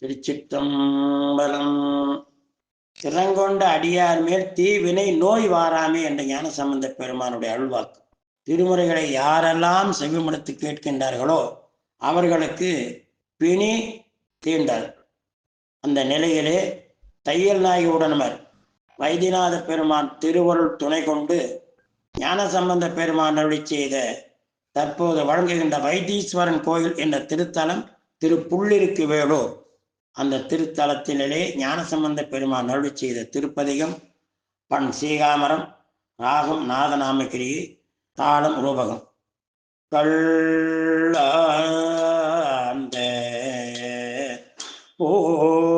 திருச்சிற்றம்பலம். திறங்கொண்ட அடியார் மேல் தீவினை நோய் வாராமே என்ற ஞானசம்பந்த பெருமானுடைய அருள்வாக்கு. திருமுறைகளை யாரெல்லாம் செவிமடுத்து கேட்கின்றார்களோ அவர்களுக்கு பிணி தீண்டாது. அந்த நிலையிலே தையல் நாயகி உடனமர் வைத்தியநாத பெருமான் திருவருள் துணை கொண்டு ஞானசம்பந்த பெருமான் அருளி செய்த தற்போது வழங்குகின்ற வைத்தீஸ்வரன் கோயில் என்ற திருத்தலம் திருப்புள்ளிருக்கு வேலூர். அந்த திருத்தலத்திலே ஞானசம்பந்த பெருமான் அருளி செய்த திருப்பதிகம், பண் சீகாமரம், ராகம் நாதநாமகிரியை, தாளம் ரூபகம். கள்ளாந்த பூங்கொண்டை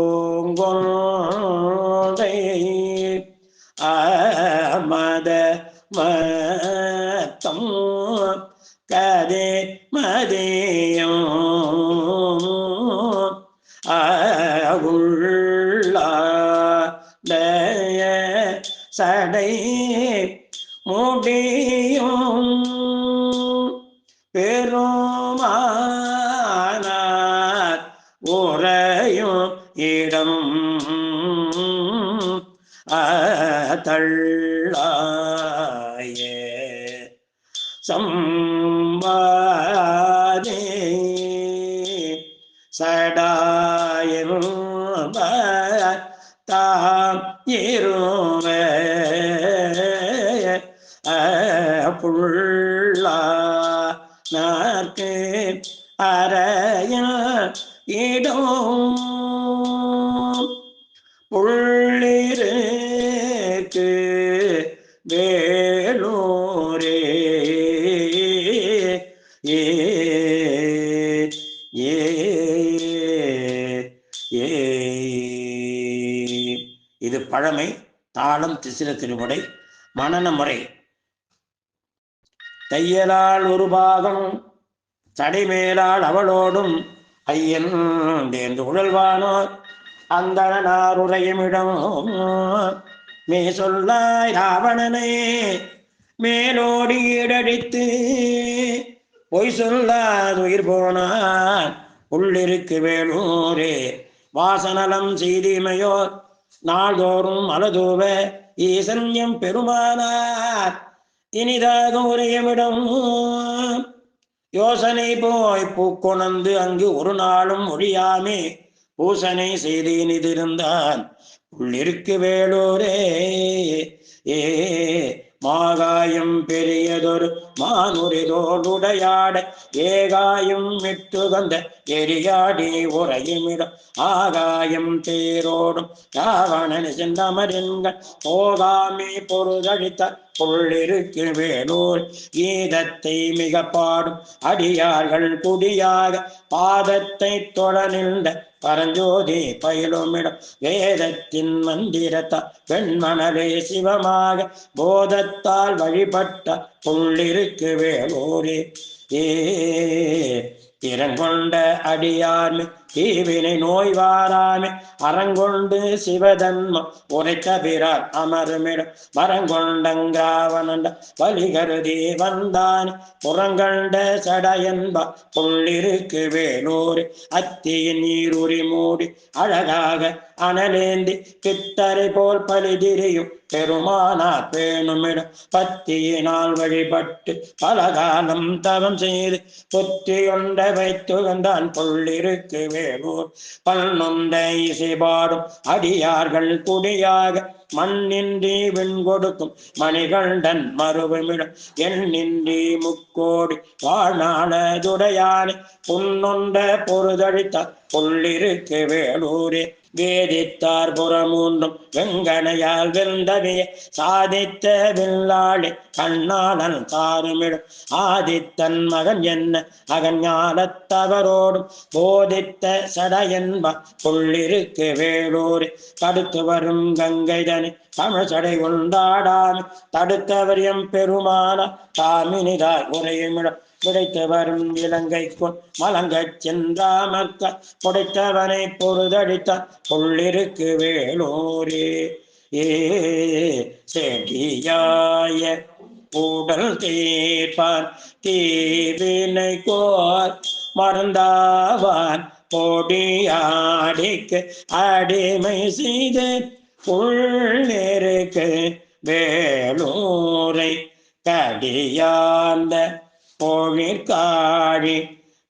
மத மத்தம் கதே மதியம் உள்ளாய சடை முடியும் பெருமானார் உறையும் இடம் தள்ளாய சம்பாதே சடாயும் தாம் இருவ புள்ளா நாற்கு அறைய இடம் புள்ளிருக்கு வேலூரே. ஏ ஏ ஏ இது பழமை. தாளம் திசிர திருமுறை. மனன முறை. தையலால் ஒரு பாகம் சடைமேலால் அவளோடும் ஐயன் தேர்ந்து உழல்வானோர் அந்தனார் உரையுமிடம் மே சொல்லாய் ராவணனை மேலோடி ஈடடித்து பொய் சொல்லாது உயிர் போனார் உள்ளிருக்கு வேலூரே. வாசநலம் செய்திமையோர் நாள்தோறும் அலதூவ ஈசன்யம் பெருமானார் இனிதாக உரையுமிடம் யோசனை போய் பூக்கொணர்ந்து அங்கு ஒரு நாளும் ஒழியாமே பூசனை செய்து இனிதிருந்தான் உள்ளிருக்கு வேலூரே. ஏ மாகாயம் பெரியதொரு மானுரிதோடுடையாட ஏகாயம் விட்டு வந்த எரியாடி உரையுமிடம் ஆகாயம் தேரோடும் ராவணன் சென்றமரின்கள் போகாமே பொருதழித்த புள்ளிருக்கு வேலூர். கீதத்தை மிக பாடும் அடியார்கள் குடியாக பாதத்தை தொட நின்ற பரஞ்சோதி பயிலுமிடம் வேதத்தின் மந்திரத்தால் வெண்மணலே சிவமாக போதத்தால் வழிபட்ட புள்ளிருக்கு வேலூரே. ஏ திறங்கொண்ட அடியார்மை தீவினை நோய் வாராமே அறங்கொண்டு சிவதன்மம் உரைத்த பிறார் அமருமிடம் மரங்கொண்டங்காவனண்ட வலிகருதி வந்தான் புறங்கண்ட சடையன்பா புள்ளிருக்கு வேலூர். அத்தியின் நீருரி மூடி அழகாக அனலேந்தி பித்தரை போல் பலிதிரியும் பெருமானார் பேணுமிடம் பத்தியினால் வழிபட்டு பலகாலம் தவம் செய்து புத்தியொண்ட வைத்து வந்தான் புள்ளிருக்கு வேலூர். பல்நொந்த இசைபாடும் அடியார்கள் குடியாக மண்ணின்றி விண் கொடுக்கும் மணிகண்டன் மறுபமிடம் எண்ணின்றி முக்கோடி வாழ்நாளதுடையானை புன்னொண்ட பொருதழித்தார் புள்ளிருக்கு வேலூரே. வேதித்தார் புறமூன்றும் வெங்கனையால் வெந்தவைய சாதித்த வில்லாளி கண்ணாளன் தாருமிடம் ஆதித்தன் மகன் என்ன அகஞானத்தவரோடும் போதித்த சடையன்ப புள்ளிருக்கு வேலூரே. தடுத்து வரும் கங்கைதனை தமிழ் சடை கொண்டாடாம தடுத்தவர் எம் பெருமான தாமினிதாய் உரையுமிடம் விடைத்து வரும் இலங்கைக்குள் மலங்கச் சென்றாமற்க புடைத்தவனை பொருதடித்த புள்ளிருக்கு வேலூரே. ஏ செடியாய உடல் தீர்ப்பான் தீவினை கோர் மறந்தாவான் பொடியாடிக்கு அடிமை செய்து புள்ளிருக்கு வேலூரை கடியார்ந்த பொழிற்காழி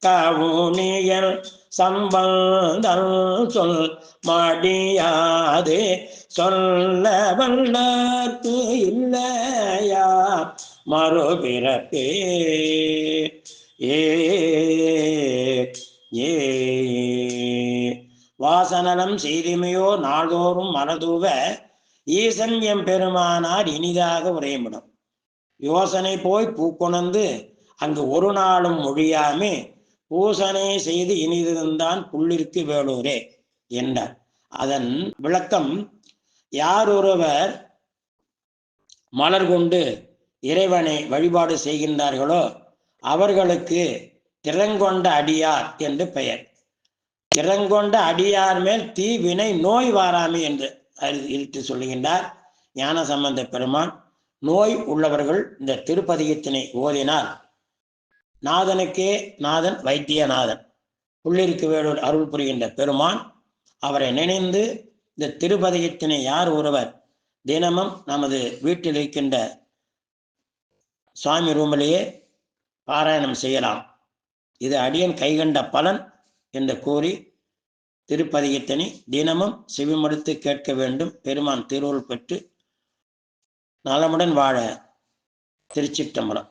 கவுனியல் சம்பந்தல் சொல் மடியாது சொல்ல வல்லர்க்கு இல்லையா மறுபிறப்பே. ஏ ஏ வாசனலம் செய்திமையோ நாள்தோறும் மனதூவ ஈசன் எம் பெருமானார் இனிதாக உரையமிடும். யோசனை போய் பூக்கொணர்ந்து அங்கு ஒரு நாளும் மொழியாமே பூசனை செய்து இனிதிருந்தான் புள்ளிற்கு வேலூரே என்றார். அதன் விளக்கம், யார் ஒருவர் மலர் கொண்டு இறைவனை வழிபாடு செய்கின்றார்களோ அவர்களுக்கு திறங்கொண்ட அடியார் என்று பெயர். திறங்கொண்ட அடியார் மேல் தீவினை நோய் வாராமை என்று இழுத்து சொல்லுகின்றார் ஞானசம்பந்த பெருமான். நோய் உள்ளவர்கள் இந்த திருப்பதிகத்தினை ஓதினால் நாதனுக்கே நாதன் வைத்தியநாதன் புள்ளிருக்கு வேலூர் அருள் புரிகின்ற பெருமான். அவரை நினைந்து இந்த திருப்பதிகத்தினை யார் ஒருவர் தினமும் நமது வீட்டில் இருக்கின்ற சுவாமி ரூமிலேயே பாராயணம் செய்யலாம். இது அடியன் கைகண்ட பலன் என்று கூறி திருப்பதிகத்தினை தினமும் செவிமடுத்து கேட்க வேண்டும். பெருமான் திருவுருள் பெற்று நலமுடன் வாழ திருச்சிற்றம்பலம்.